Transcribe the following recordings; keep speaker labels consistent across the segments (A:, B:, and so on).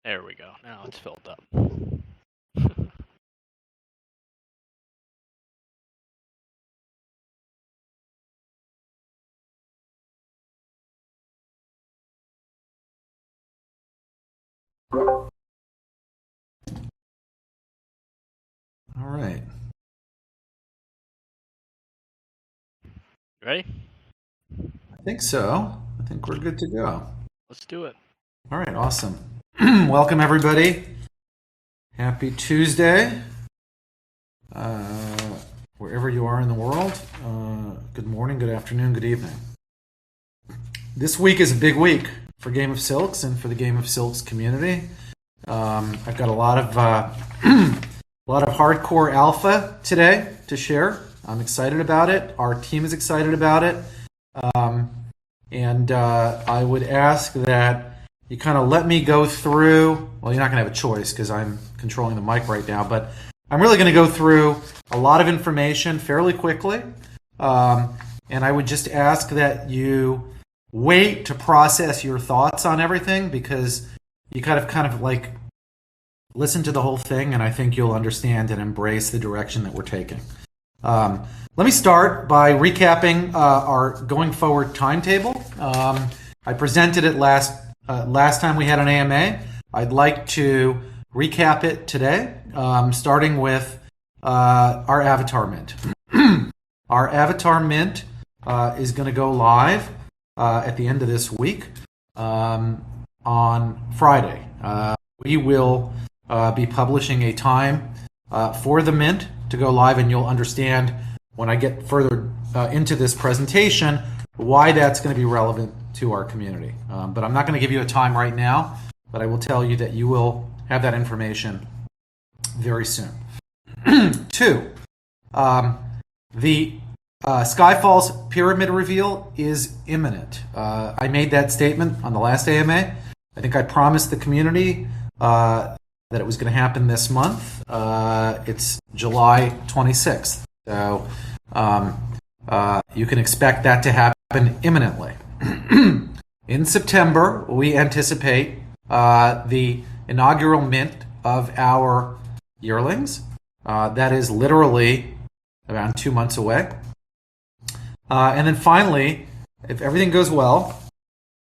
A: There we go. Now it's filled up.
B: All right.
A: Ready?
B: I think so. I think we're good to go.
A: Let's do it.
B: All right, awesome. Welcome, everybody. Happy Tuesday. Wherever you are in the world, good morning, good afternoon, good evening. This week is a big week for Game of Silks and for the Game of Silks community. I've got a lot of hardcore alpha today to share. I'm excited about it. Our team is excited about it. And I would ask that you kind of let me go through. Well, you're not going to have a choice because I'm controlling the mic right now, but I'm really going to go through a lot of information fairly quickly. And I would just ask that you wait to process your thoughts on everything, because you kind of like listen to the whole thing, and I think you'll understand and embrace the direction that we're taking. Let me start by recapping our going forward timetable. I presented it last time we had an AMA. I'd like to recap it today, starting with our Avatar Mint. Our Avatar Mint is going to go live at the end of this week on Friday. We will be publishing a time for the Mint to go live, and you'll understand when I get further into this presentation why that's going to be relevant to our community. But I'm not going to give you a time right now, but I will tell you that you will have that information very soon. 2, the Skyfall's pyramid reveal is imminent. I made that statement on the last AMA. I think I promised the community that it was going to happen this month. It's July 26th. So you can expect that to happen imminently. In September, we anticipate the inaugural mint of our yearlings. That is literally around 2 months away. And then finally, if everything goes well,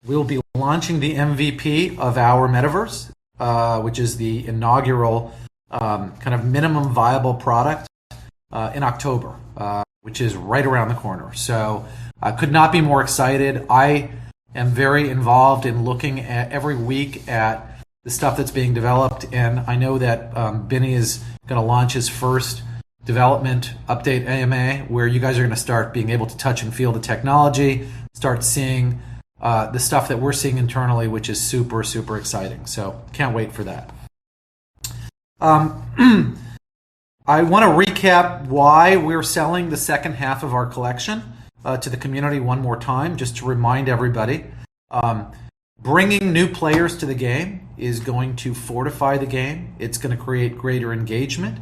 B: we'll be launching the MVP of our metaverse, which is the inaugural kind of minimum viable product in October, which is right around the corner. So I could not be more excited. I am very involved in looking at every week at the stuff that's being developed, and I know that Benny is going to launch his first development update AMA, where you guys are going to start being able to touch and feel the technology, start seeing the stuff that we're seeing internally, which is super, super exciting. So can't wait for that. I want to recap why we're selling the second half of our collection to the community one more time, just to remind everybody. Bringing new players to the game is going to fortify the game. It's going to create greater engagement.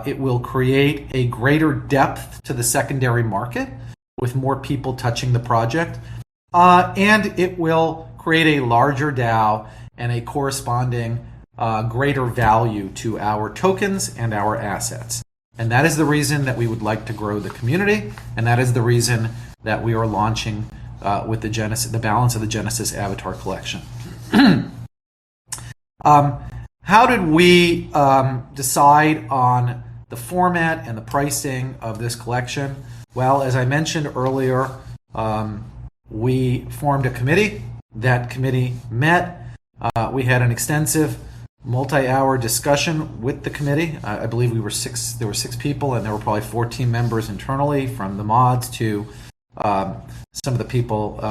B: It will create a greater depth to the secondary market with more people touching the project. And it will create a larger DAO and a corresponding greater value to our tokens and our assets. And that is the reason that we would like to grow the community, and that is the reason that we are launching with the balance of the Genesis Avatar collection. How did we decide on the format and the pricing of this collection? Well, as I mentioned earlier, we formed a committee. That committee met. We had an extensive multi-hour discussion with the committee. I believe there were 6 people, and there were probably 14 members internally, from the mods to some of the people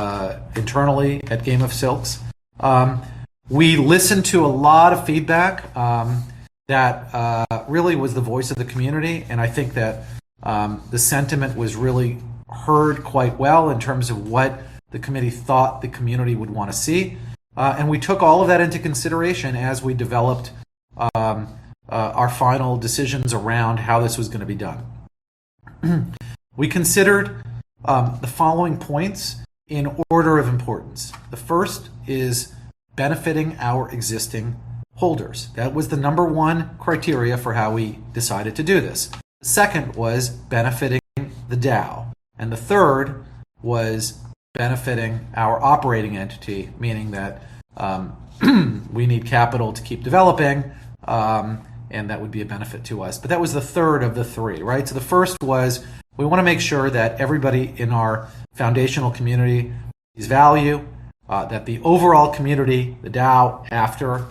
B: internally at Game of Silks. We listened to a lot of feedback that really was the voice of the community, and I think that the sentiment was really heard quite well in terms of what the committee thought the community would want to see. And we took all of that into consideration as we developed our final decisions around how this was going to be done. We considered the following points in order of importance. The first is benefiting our existing holders. That was the number one criteria for how we decided to do this. The second was benefiting the DAO. And the third was benefiting our operating entity, meaning that we need capital to keep developing, and that would be a benefit to us. But that was the third of the three, right? So the first was we want to make sure that everybody in our foundational community sees value, that the overall community, the DAO, after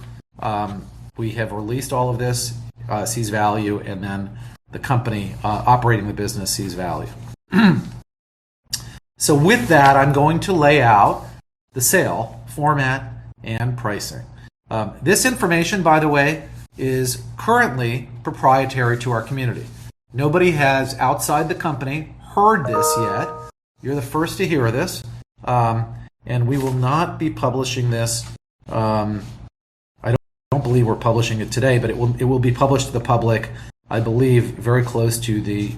B: we have released all of this, sees value, and then the company operating the business sees value. So with that, I'm going to lay out the sale format and pricing. This information, by the way, is currently proprietary to our community. Nobody has, outside the company, heard this yet. You're the first to hear this. And we will not be publishing this. I don't believe we're publishing it today, but it will be published to the public, I believe, very close to the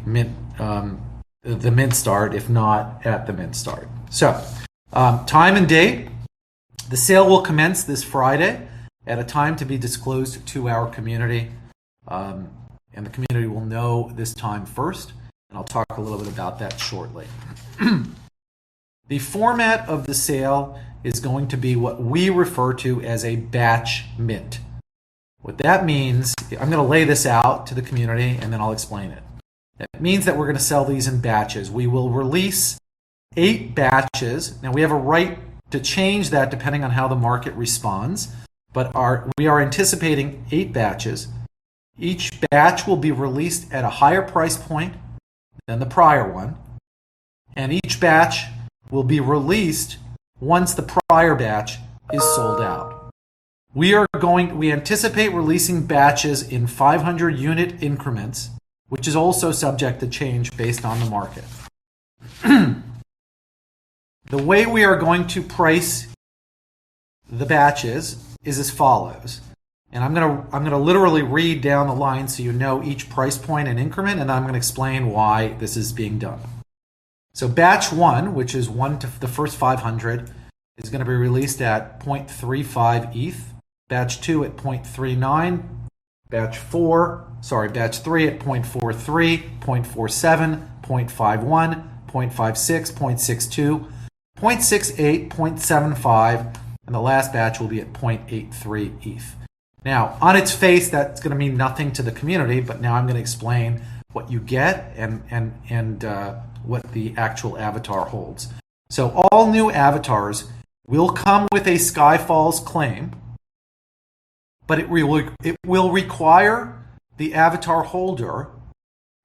B: mint start, if not at the mint start. So, time and date. The sale will commence this Friday at a time to be disclosed to our community. And the community will know this time first, and I'll talk a little bit about that shortly. The format of the sale is going to be what we refer to as a batch mint. What that means, I'm going to lay this out to the community and then I'll explain it. It means that we're going to sell these in batches. We will release 8 batches. Now we have a right to change that depending on how the market responds, but we are anticipating 8 batches. Each batch will be released at a higher price point than the prior one, and each batch will be released once the prior batch is sold out. We anticipate releasing batches in 500 unit increments, which is also subject to change based on the market. The way we are going to price the batches is as follows. And I'm going to literally read down the line so you know each price point and increment, and then I'm going to explain why this is being done. So batch 1, which is the first 500, is going to be released at 0.35 ETH. Batch 2 at 0.39. Batch 3 at 0.43, 0.47, 0.51, 0.56, 0.62, 0.68, 0.75, and the last batch will be at 0.83 ETH. Now, on its face, that's going to mean nothing to the community, but now I'm going to explain what you get and what the actual avatar holds. So all new avatars will come with a Skyfalls claim, but it will require the avatar holder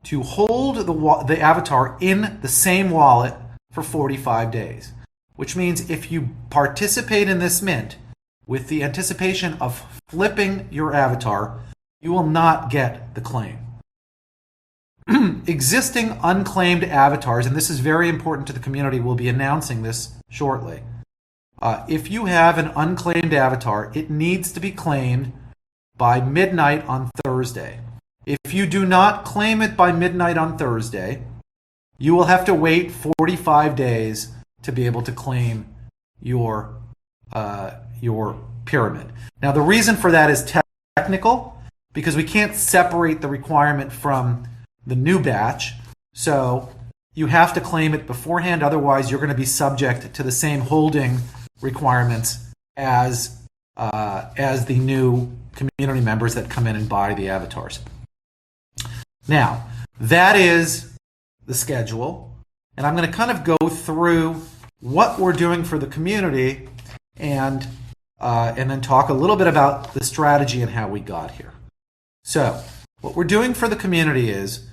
B: to hold the avatar in the same wallet for 45 days, which means if you participate in this mint with the anticipation of flipping your avatar, you will not get the claim. Existing unclaimed avatars, and this is very important to the community, we'll be announcing this shortly. If you have an unclaimed avatar, it needs to be claimed by midnight on Thursday. If you do not claim it by midnight on Thursday, you will have to wait 45 days to be able to claim your pyramid. Now, the reason for that is technical, because we can't separate the requirement from the new batch. So you have to claim it beforehand, otherwise you're going to be subject to the same holding requirements as the new community members that come in and buy the avatars. Now, that is the schedule, and I'm going to kind of go through what we're doing for the community and then talk a little bit about the strategy and how we got here. So, what we're doing for the community is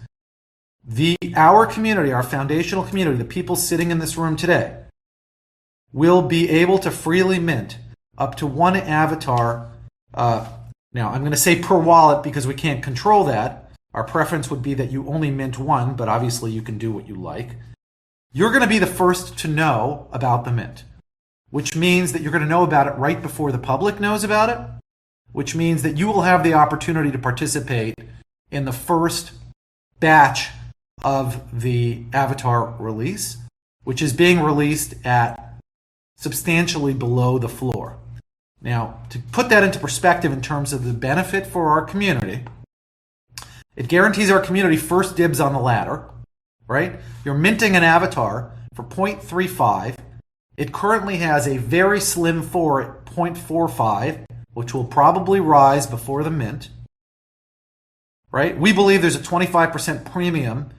B: our community, our foundational community, the people sitting in this room today, will be able to freely mint up to 1 avatar. Now, I'm going to say per wallet because we can't control that. Our preference would be that you only mint 1, but obviously you can do what you like. You're going to be the first to know about the mint, which means that you're going to know about it right before the public knows about it, which means that you will have the opportunity to participate in the first batch of the avatar release, which is being released at substantially below the floor. Now, to put that into perspective in terms of the benefit for our community, it guarantees our community first dibs on the ladder, right? You're minting an avatar for 0.35. It currently has a very slim floor at 0.45, which will probably rise before the mint, right? We believe there's a 25% premium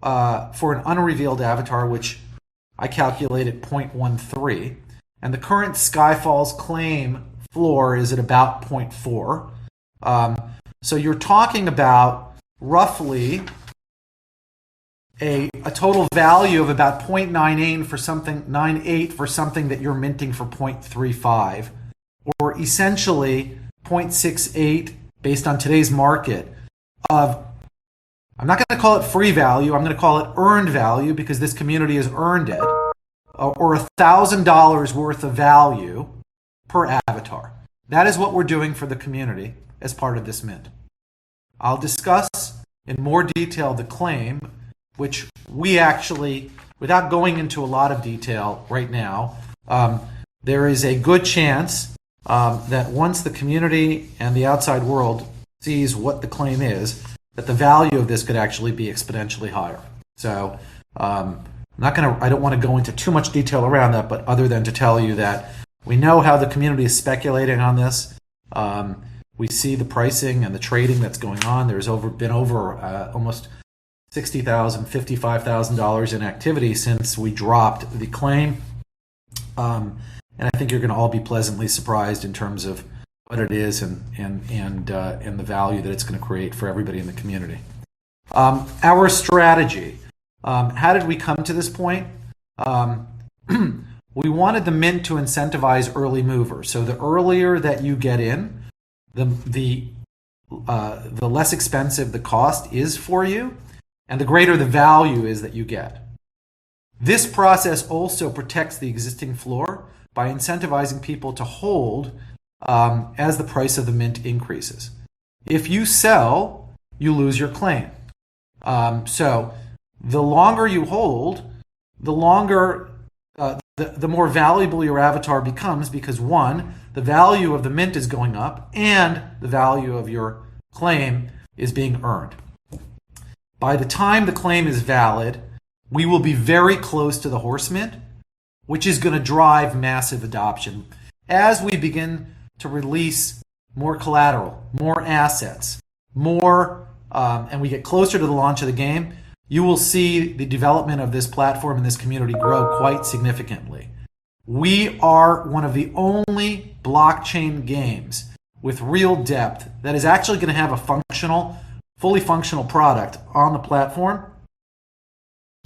B: for an unrevealed avatar, which I calculate at 0.13. And the current Skyfall's claim floor is at about 0.4. So you're talking about roughly a total value of about 0.98 for something that you're minting for 0.35, or essentially 0.68 based on today's market of, I'm not going to call it free value, I'm going to call it earned value because this community has earned it, or $1,000 worth of value per avatar. That is what we're doing for the community as part of this mint. I'll discuss in more detail the claim, which we actually, without going into a lot of detail right now, there is a good chance that once the community and the outside world sees what the claim is, that the value of this could actually be exponentially higher. So I don't want to go into too much detail around that, but other than to tell you that we know how the community is speculating on this. We see the pricing and the trading that's going on. There's been over almost $60,000, $55,000 in activity since we dropped the claim. And I think you're going to all be pleasantly surprised in terms of what it is and the value that it's going to create for everybody in the community. Our strategy. How did we come to this point? We wanted the mint to incentivize early movers. So the earlier that you get in, the less expensive the cost is for you, and the greater the value is that you get. This process also protects the existing floor by incentivizing people to hold as the price of the mint increases. If you sell, you lose your claim. So the longer you hold, the longer, the more valuable your avatar becomes because, one, the value of the mint is going up and the value of your claim is being earned. By the time the claim is valid, we will be very close to the horse mint, which is going to drive massive adoption. As we begin to release more collateral, more assets, and we get closer to the launch of the game, you will see the development of this platform and this community grow quite significantly. We are one of the only blockchain games with real depth that is actually going to have a fully functional product on the platform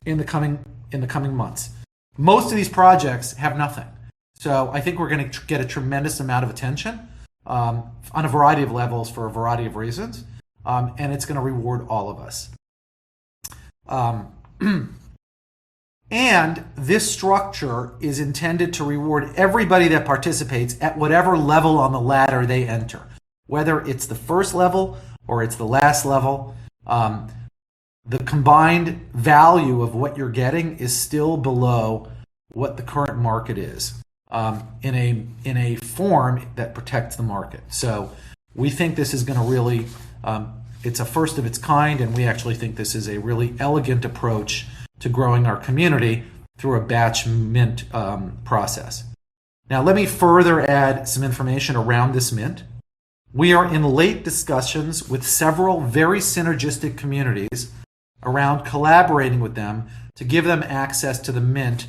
B: in the coming months. Most of these projects have nothing. So I think we're going to get a tremendous amount of attention on a variety of levels for a variety of reasons, and it's going to reward all of us. And this structure is intended to reward everybody that participates at whatever level on the ladder they enter, whether it's the first level or it's the last level. The combined value of what you're getting is still below what the current market is in a form that protects the market. So we think this is going to really, it's a first of its kind, and we actually think this is a really elegant approach to growing our community through a batch mint process. Now let me further add some information around this mint. We are in late discussions with several very synergistic communities around collaborating with them to give them access to the mint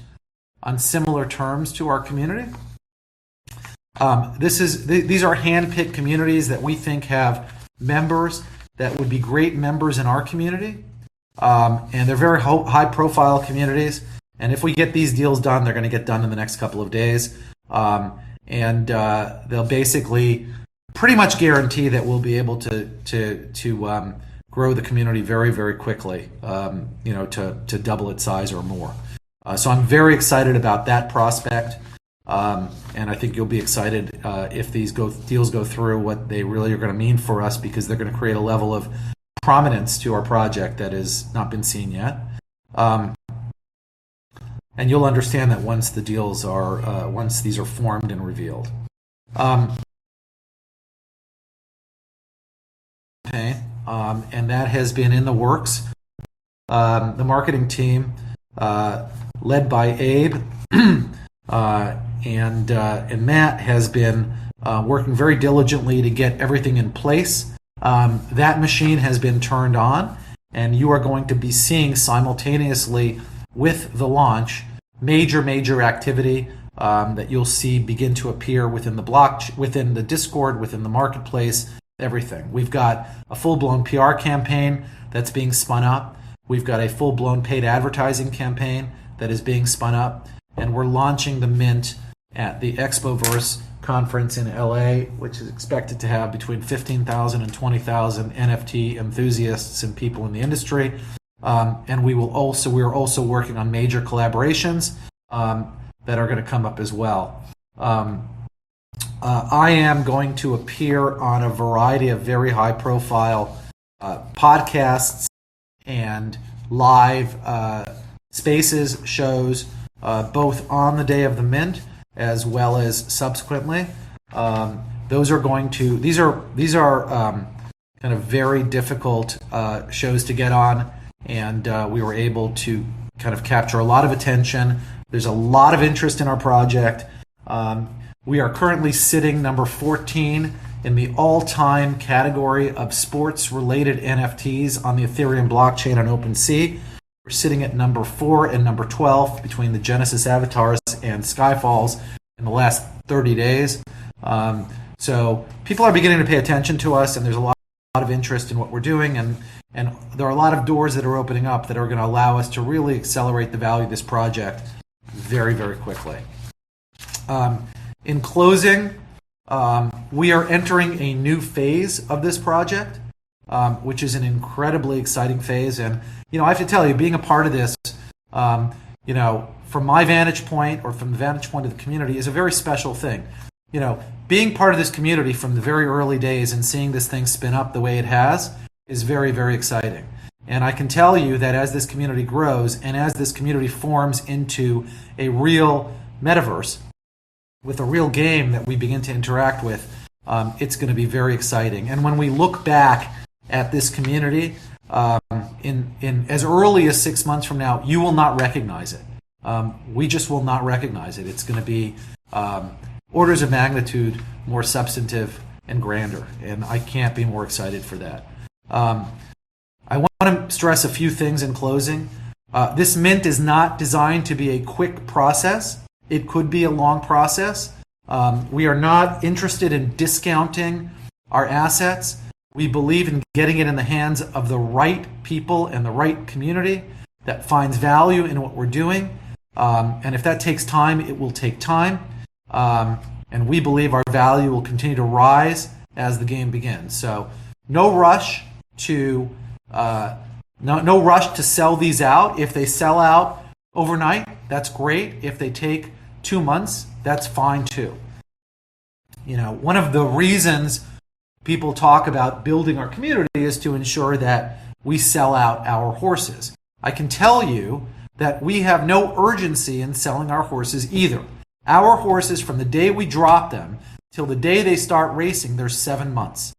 B: on similar terms to our community. These are hand-picked communities that we think have members that would be great members in our community. And they're very high-profile communities. And if we get these deals done, they're going to get done in the next couple of days. And they'll basically pretty much guarantee that we'll be able to grow the community very, very quickly, to double its size or more. So I'm very excited about that prospect. And I think you'll be excited if these deals go through, what they really are going to mean for us, because they're going to create a level of prominence to our project that has not been seen yet. And you'll understand that once these are formed and revealed. Um, and that has been in the works. The marketing team, led by Abe and Matt, has been working very diligently to get everything in place. That machine has been turned on, and you are going to be seeing simultaneously with the launch major activity that you'll see begin to appear within the Discord, within the marketplace, everything. We've got a full-blown PR campaign that's being spun up. We've got a full-blown paid advertising campaign that is being spun up, and we're launching the Mint at the Expoverse conference in LA, which is expected to have between 15,000 and 20,000 NFT enthusiasts and people in the industry. And we are also working on major collaborations that are going to come up as well. I am going to appear on a variety of very high-profile podcasts and live spaces, shows, both on the day of the Mint as well as subsequently. These are kind of very difficult shows to get on, and we were able to kind of capture a lot of attention. There's a lot of interest in our project. We are currently sitting number 14 in the all-time category of sports-related NFTs on the Ethereum blockchain on OpenSea. We're sitting at number 4 and number 12 between the Genesis avatars and Skyfalls in the last 30 days. So people are beginning to pay attention to us, and there's a lot of interest in what we're doing, and there are a lot of doors that are opening up that are going to allow us to really accelerate the value of this project very quickly. In closing, we are entering a new phase of this project, which is an incredibly exciting phase. And, I have to tell you, being a part of this, from my vantage point or from the vantage point of the community is a very special thing. Being part of this community from the very early days and seeing this thing spin up the way it has is very exciting. And I can tell you that as this community grows and as this community forms into a real metaverse, with a real game that we begin to interact with, it's going to be very exciting. And when we look back at this community in as early as 6 months from now, you will not recognize it. We just will not recognize it. It's going to be orders of magnitude more substantive and grander, and I can't be more excited for that. I want to stress a few things in closing. This Mint is not designed to be a quick process. It could be a long process. We are not interested in discounting our assets. We believe in getting it in the hands of the right people and the right community that finds value in what we're doing. And if that takes time, it will take time. And we believe our value will continue to rise as the game begins. So no rush to sell these out. If they sell out overnight, that's great. If they take 2 months, that's fine too. One of the reasons people talk about building our community is to ensure that we sell out our horses. I can tell you that we have no urgency in selling our horses either. Our horses, from the day we drop them till the day they start racing, there's 7 months,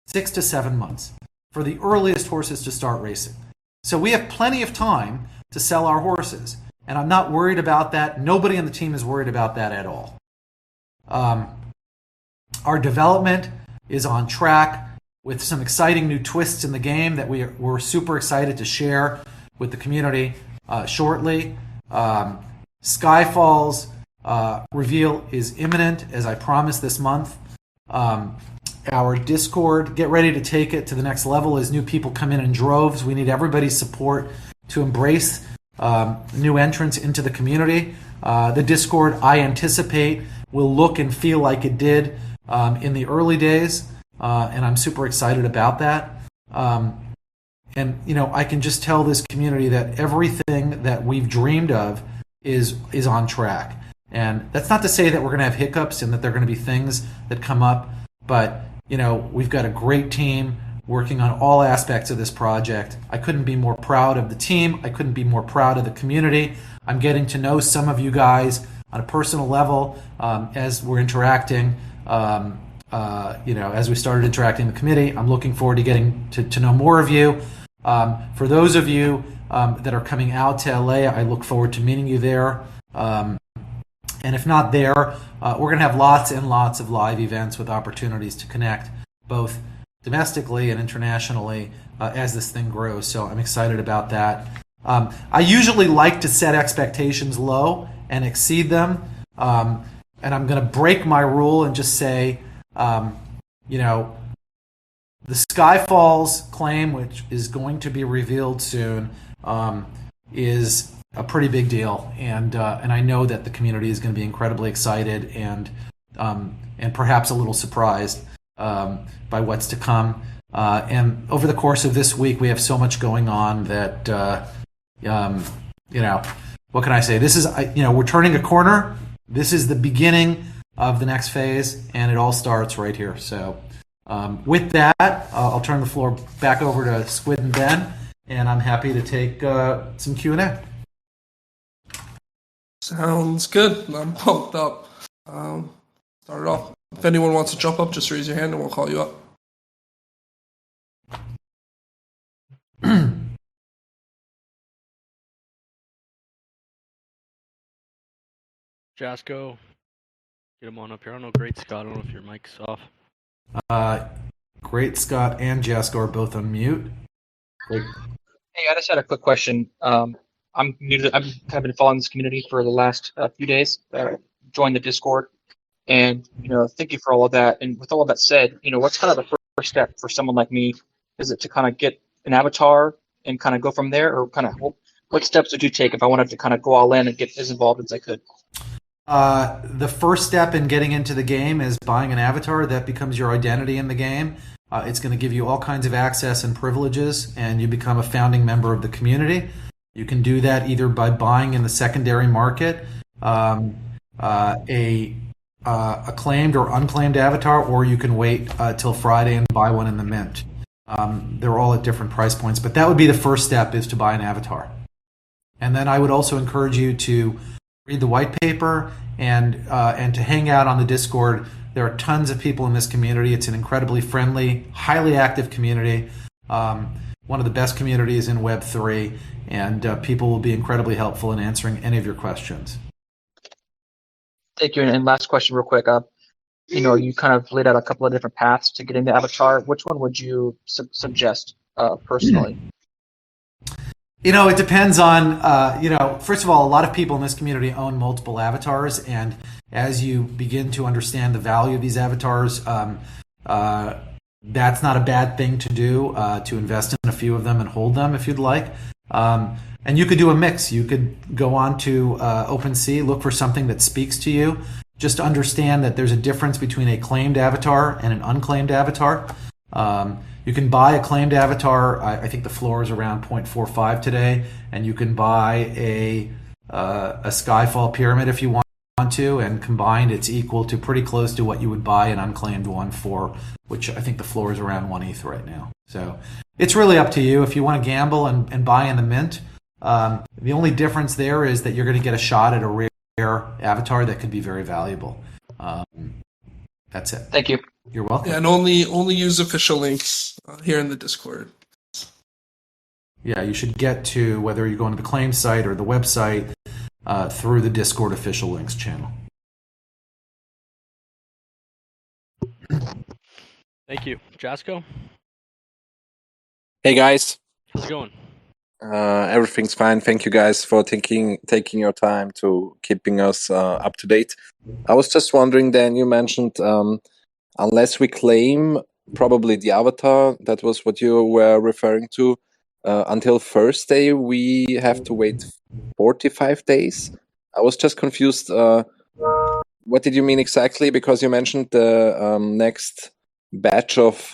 B: 6 to 7 months for the earliest horses to start racing. So we have plenty of time to sell our horses, and I'm not worried about that. Nobody on the team is worried about that at all. Our development is on track with some exciting new twists in the game that we're super excited to share with the community shortly. Skyfall's reveal is imminent, as I promised this month. Our Discord, get ready to take it to the next level as new people come in droves. We need everybody's support to embrace new entrants into the community. The Discord, I anticipate, will look and feel like it did in the early days, and I'm super excited about that. And I can just tell this community that everything that we've dreamed of is on track. And that's not to say that we're going to have hiccups and that there are going to be things that come up, but we've got a great team working on all aspects of this project. I couldn't be more proud of the team. I couldn't be more proud of the community. I'm getting to know some of you guys on a personal level as we're interacting. As we started interacting in the committee, I'm looking forward to getting to know more of you. For those of you that are coming out to LA, I look forward to meeting you there. And if not there, we're going to have lots and lots of live events with opportunities to connect both domestically and internationally as this thing grows. So I'm excited about that. I usually like to set expectations low and exceed them. And I'm going to break my rule and just say, the Skyfalls claim, which is going to be revealed soon, is a pretty big deal, and I know that the community is going to be incredibly excited and perhaps a little surprised by what's to come. And over the course of this week, we have so much going on that what can I say? This is we're turning a corner. This is the beginning of the next phase, and it all starts right here. So with that, I'll turn the floor back over to Squid and Ben, and I'm happy to take some Q&A.
C: Sounds good. I'm pumped up. Start it off. If anyone wants to jump up, just raise your hand and we'll call you up.
A: Jasco, get him on up here. I don't know, Great Scott. I don't know if your mic's off.
B: Great Scott and Jasco are both on mute. Great.
D: Hey, I just had a quick question. I'm new to, I've kind of been following this community for the last few days. Joined the Discord, and thank you for all of that. And with all of that said, what's kind of the first step for someone like me? Is it to kind of get an avatar and kind of go from there, or kind of what steps would you take if I wanted to kind of go all in and get as involved as I could?
B: The first step in getting into the game is buying an avatar that becomes your identity in the game. It's going to give you all kinds of access and privileges, and you become a founding member of the community. You can do that either by buying in the secondary market a claimed or unclaimed avatar, or you can wait till Friday and buy one in the mint. They're all at different price points, but that would be the first step, is to buy an avatar. And then I would also encourage you to read the white paper and to hang out on the Discord. There are tons of people in this community. It's an incredibly friendly, highly active community. One of the best communities in Web3, and people will be incredibly helpful in answering any of your questions.
D: Thank you. And last question real quick. You kind of laid out a couple of different paths to getting the avatar. Which one would you suggest personally?
B: It depends on, first of all, a lot of people in this community own multiple avatars, and as you begin to understand the value of these avatars, that's not a bad thing to do, to invest in a few of them and hold them if you'd like. And you could do a mix. You could go on to OpenSea, look for something that speaks to you. Just understand that there's a difference between a claimed avatar and an unclaimed avatar. You can buy a claimed avatar. I think the floor is around 0.45 today, and you can buy a Skyfall pyramid if you want to, and combined it's equal to pretty close to what you would buy an unclaimed one for, which I think the floor is around 1 ETH right now. So it's really up to you. If you want to gamble and buy in the mint, the only difference there is that you're going to get a shot at a rare avatar that could be very valuable. That's it.
D: Thank you.
B: You're welcome.
C: Yeah, and only use official links here in the Discord.
B: Yeah, you should get to, whether you go into the claim site or the website, through the Discord official links channel.
A: Thank you. Jasco?
E: Hey guys,
A: How's it going?
E: everything's fine. Thank you guys for taking your time to keeping us up to date. I was just wondering, Dan, you mentioned unless we claim probably the avatar, that was what you were referring to, until Thursday we have to wait 45 days. I was just confused. What did you mean exactly? Because you mentioned the next batch of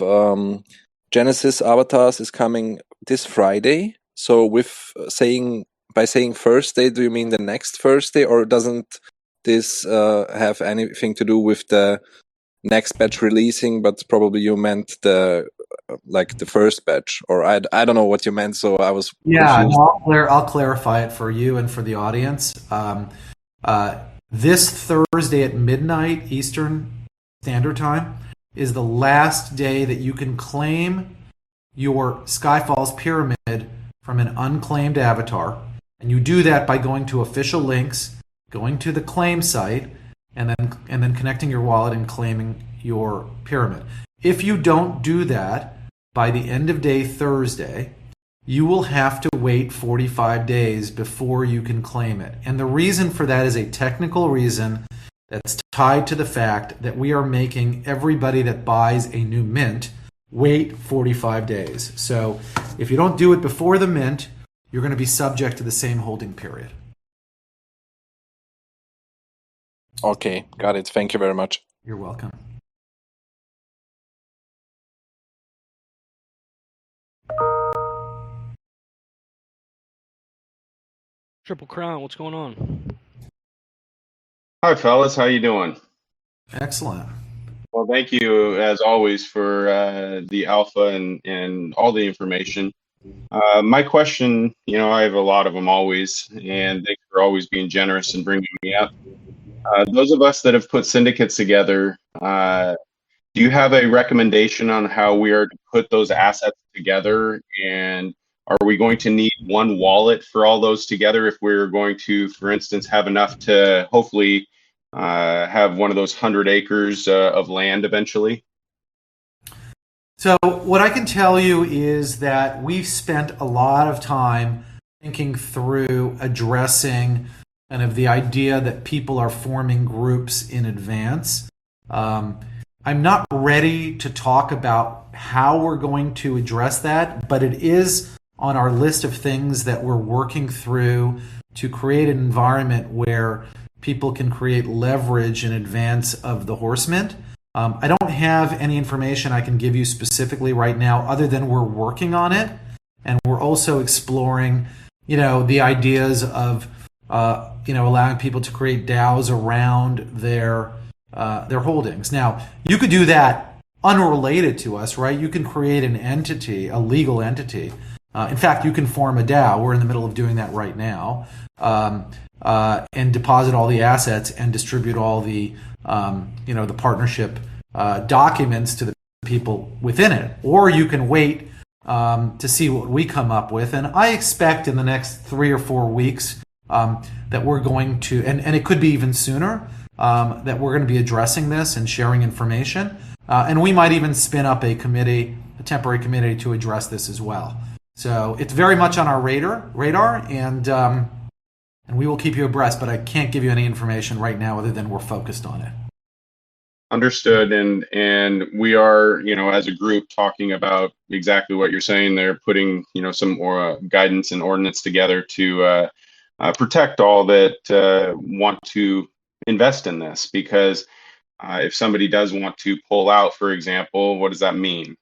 E: Genesis avatars is coming this Friday. So by saying Thursday, do you mean the next Thursday, or doesn't this have anything to do with the next batch releasing? But probably you meant the first batch, or I don't know what you meant. So I was confused.
B: No, I'll clarify it for you and for the audience. This Thursday at midnight Eastern Standard Time is the last day that you can claim your Skyfall's pyramid from an unclaimed avatar. And you do that by going to official links, going to the claim site, and then connecting your wallet and claiming your pyramid. If you don't do that by the end of day Thursday, you will have to wait 45 days before you can claim it. And the reason for that is a technical reason that's tied to the fact that we are making everybody that buys a new mint wait 45 days. So if you don't do it before the mint, you're going to be subject to the same holding period.
E: Okay, got it. Thank you very much.
B: You're welcome.
A: Triple Crown, what's going on?
F: Hi, fellas. How you doing?
B: Excellent.
F: Well, thank you as always for the alpha and all the information. My question, I have a lot of them always, and thanks for always being generous and bringing me up. Those of us that have put syndicates together, do you have a recommendation on how we are to put those assets together? And are we going to need one wallet for all those together if we're going to, for instance, have enough to hopefully have one of those 100 acres of land eventually?
B: So what I can tell you is that we've spent a lot of time thinking through addressing kind of the idea that people are forming groups in advance. I'm not ready to talk about how we're going to address that, but it is on our list of things that we're working through to create an environment where people can create leverage in advance of the horse mint. I don't have any information I can give you specifically right now other than we're working on it, and we're also exploring, the ideas of, allowing people to create DAOs around their holdings. Now, you could do that unrelated to us, right? You can create an entity, a legal entity. In fact, you can form a DAO. We're in the middle of doing that right now, and deposit all the assets and distribute all the, the partnership documents to the people within it. Or you can wait to see what we come up with. And I expect in the next 3 or 4 weeks that we're going to, and it could be even sooner, that we're going to be addressing this and sharing information. And we might even spin up a temporary committee to address this as well. So it's very much on our radar, and we will keep you abreast, but I can't give you any information right now other than we're focused on it.
F: Understood. And we are, as a group talking about exactly what you're saying there, putting, some more guidance and ordinance together to protect all that want to invest in this. Because if somebody does want to pull out, for example, what does that mean?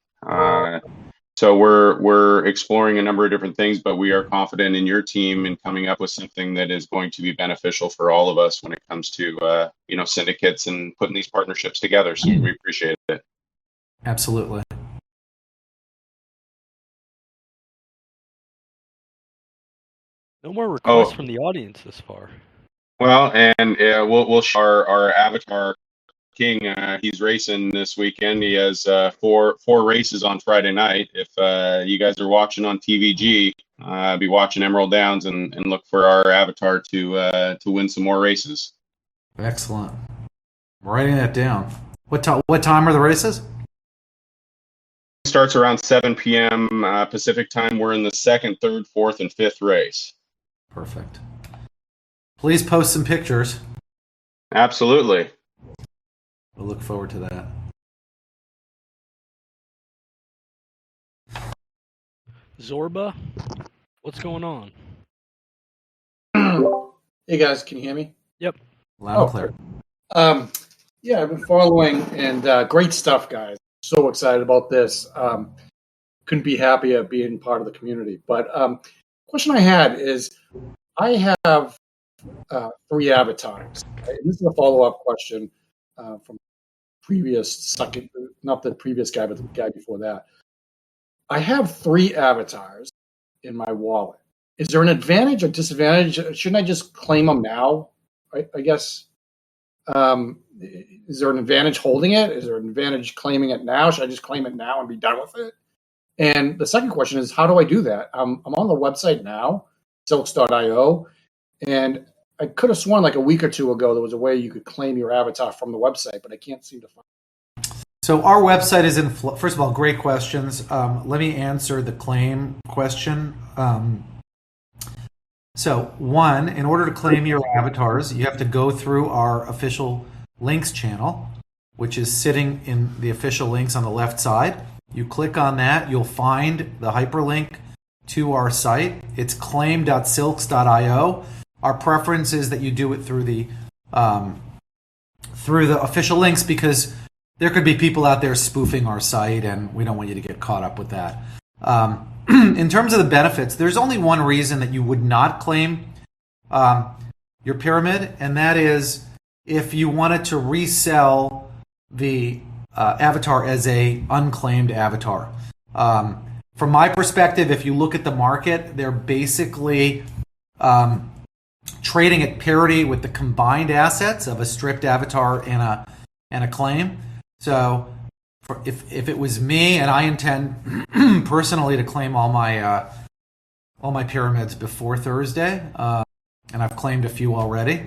F: So we're exploring a number of different things, but we are confident in your team in coming up with something that is going to be beneficial for all of us when it comes to syndicates and putting these partnerships together. So we appreciate it.
B: Absolutely.
A: No more requests from the audience this far.
F: Well, and we'll show our avatar King. He's racing this weekend. He has four races on Friday night. If you guys are watching on TVG, be watching Emerald Downs and look for our avatar to win some more races.
B: Excellent. I'm writing that down. What time are the races?
F: Starts around 7 p.m. Pacific time. We're in the 2nd, 3rd, 4th, and 5th race.
B: Perfect. Please post some pictures.
F: Absolutely.
B: We'll look forward to that.
A: Zorba, what's going on?
G: Hey guys, can you hear me?
A: Yep.
B: Loud and clear.
G: Yeah, I've been following, and great stuff, guys. So excited about this. Couldn't be happier being part of the community. But question I had is, I have 3 avatars. Right? And this is a follow-up question from not the previous guy, but the guy before that. I have 3 avatars in my wallet. Is there an advantage or disadvantage? Shouldn't I just claim them now? I guess Is there an advantage holding it? Is there an advantage claiming it now? Should I just claim it now and be done with it? And the second question is, how do I do that? I'm on the website now, silks.io, and I could have sworn like a week or two ago there was a way you could claim your avatar from the website, but I can't seem to find it.
B: So our website is in. First of all, great questions. Let me answer the claim question. So one, in order to claim your avatars, you have to go through our official links channel, which is sitting in the official links on the left side. You click on that, you'll find the hyperlink to our site. It's claim.silks.io. Our preference is that you do it through the official links, because there could be people out there spoofing our site, and we don't want you to get caught up with that. In terms of the benefits, there's only one reason that you would not claim your pyramid, and that is if you wanted to resell the avatar as a unclaimed avatar. From my perspective, if you look at the market, they're basically trading at parity with the combined assets of a stripped avatar and a claim. So if it was me, and I intend personally to claim all my pyramids before Thursday, and I've claimed a few already,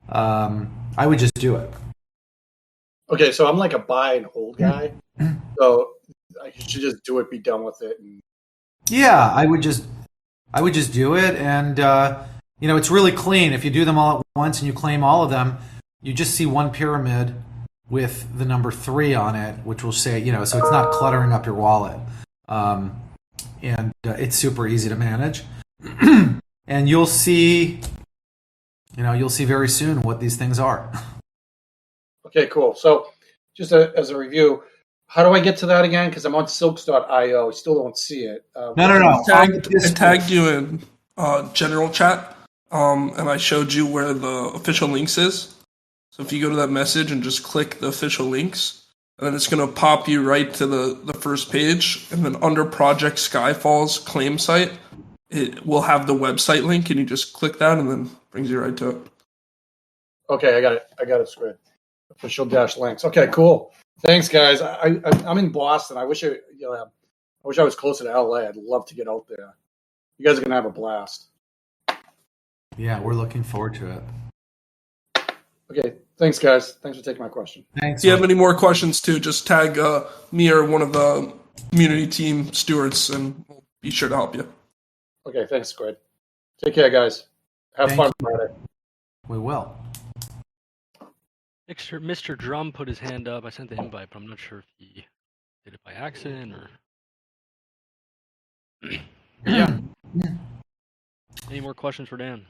B: I would just do it.
G: Okay, so I'm like a buy and hold guy, so I should just do it, be done with it.
B: Yeah, I would just do it, and it's really clean. If you do them all at once and you claim all of them, you just see one pyramid with the number 3 on it, which will say, so it's not cluttering up your wallet, and it's super easy to manage. And you'll see very soon what these things are.
G: Okay, cool. So just as a review, how do I get to that again? Because I'm on silks.io. I still don't see it.
B: No.
C: I tagged you in general chat, and I showed you where the official links is. So if you go to that message and just click the official links, and then it's going to pop you right to the first page. And then under Project Skyfall's claim site, it will have the website link, and you just click that, and then brings you right to it.
G: Okay, I got it squared. Official links. Okay, cool. Thanks, guys. I'm in Boston. I wish I was closer to LA. I'd love to get out there. You guys are gonna have a blast.
B: Yeah, we're looking forward to it.
G: Okay, thanks, guys. Thanks for taking my question.
B: Thanks.
C: If you have any more questions too, just tag me or one of the community team stewards, and we'll be sure to help you.
G: Okay, thanks, Squid. Take care, guys. Have fun Friday.
B: We will.
A: Mr. Drum put his hand up. I sent the invite, but I'm not sure if he did it by accident or. Yeah. Any more questions for Dan?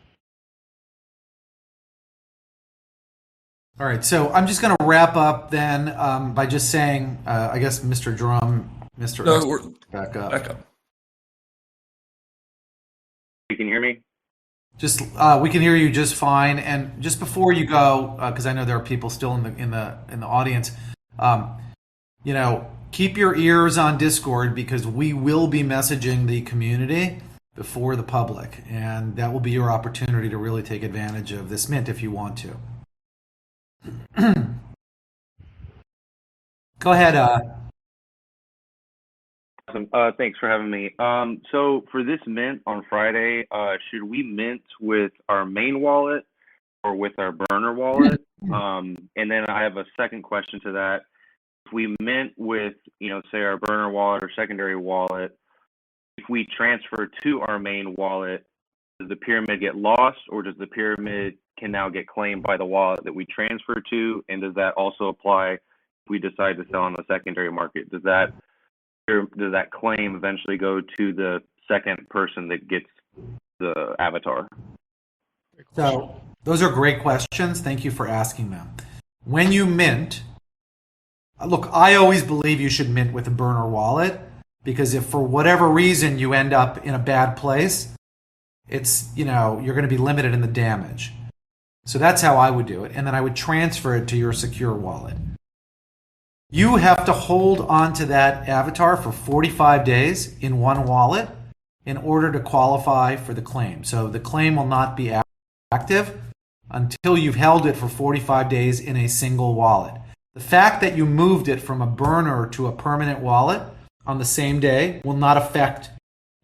B: All right, so I'm just going to wrap up then by just saying, I guess Mr. Drum,
C: we're
B: back up.
C: back up.
H: You can hear me?
B: Just we can hear you just fine. And just before you go, because I know there are people still in the audience, keep your ears on Discord, because we will be messaging the community before the public, and that will be your opportunity to really take advantage of this mint if you want to. Go ahead.
H: Awesome. Thanks for having me. So for this mint on Friday, should we mint with our main wallet or with our burner wallet? And then I have a second question to that. If we mint with, say our burner wallet or secondary wallet, if we transfer to our main wallet, does the pyramid get lost, or does the pyramid can now get claimed by the wallet that we transfer to? And does that also apply if we decide to sell on the secondary market? Does that claim eventually go to the second person that gets the avatar?
B: So those are great questions. Thank you for asking them. When you mint, look, I always believe you should mint with a burner wallet, because if for whatever reason you end up in a bad place, it's, you're going to be limited in the damage. So that's how I would do it. And then I would transfer it to your secure wallet. You have to hold on to that avatar for 45 days in one wallet in order to qualify for the claim. So the claim will not be active until you've held it for 45 days in a single wallet. The fact that you moved it from a burner to a permanent wallet on the same day will not affect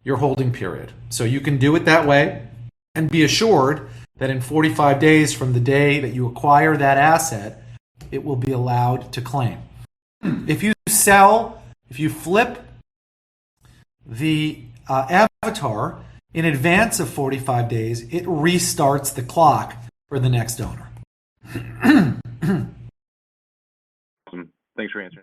B: your holding period. So you can do it that way and be assured that in 45 days from the day that you acquire that asset, it will be allowed to claim. If you flip the avatar in advance of 45 days, it restarts the clock for the next owner.
H: Thanks for answering.